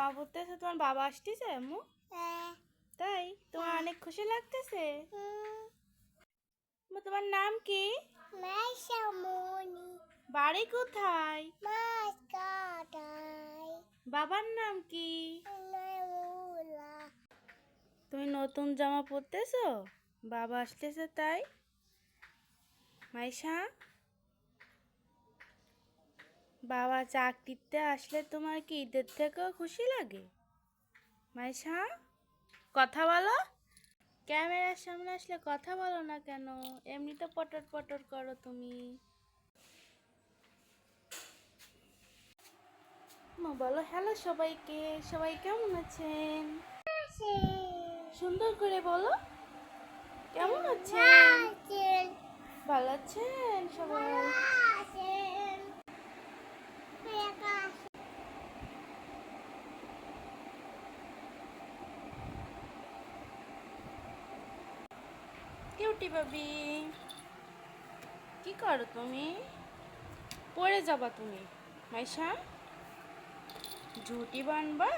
জামা পরতেছে, তোমার বাবা আসতেছে আম্মু? তাই তোমার অনেক খুশি লাগতেছে? তোমার নাম কি? বাড়ি কোথায়? বাবার নাম কি? তুমি নতুন জামা পরতেছো? বাবা আসতেছে তাই? মাইশা, বাবা চাকরিতে আসলে তোমার কি ঈদের থেকেও খুশি লাগে? মাইশা, কথা বলো। ক্যামেরার সামনে আসলে কথা বলো না কেন? এমনি তো পটর পটর করো তুমি। বলো হ্যালো সবাইকে। সবাই কেমন আছেন? সুন্দর করে বলো। কেমন আছেন? ভালো আছেন সবাই? কিউটি বাবি, কি করো তুমি? পড়ে যাবা তুমি। মাইশা, ঝুটি বানবা?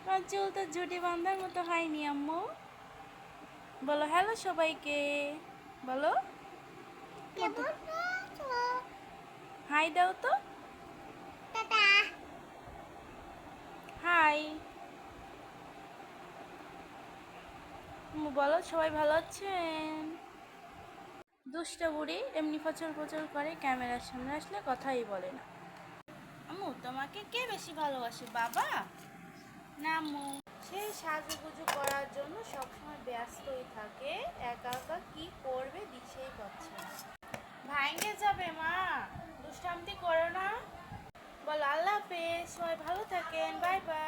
তোমার চুল তো ঝুটি বান্ধার মতো হয়নি আম্মু। বলো হ্যালো সবাইকে। বলো হাই দাও তো। হাই। বলো সবাই ভালো আছেন? দুষ্ট বুড়ি এমনি ফচর ফচর করে, ক্যামেরার সামনে আসলে কথাই বলে না। আম্মু তোমাকে কে বেশি ভালোবাসে, বাবা না আম্মু? সেই সাজুগুজু করার জন্য সবসময় ব্যস্তই থাকে, একা একা কি করবে দিশেই পাচ্ছে না। ভাইঙ্গে যাবে মা, দুষ্টামতি করো না। বল আল্লাহ হাফেজ, সবাই ভালো থাকেন, বাই বাই।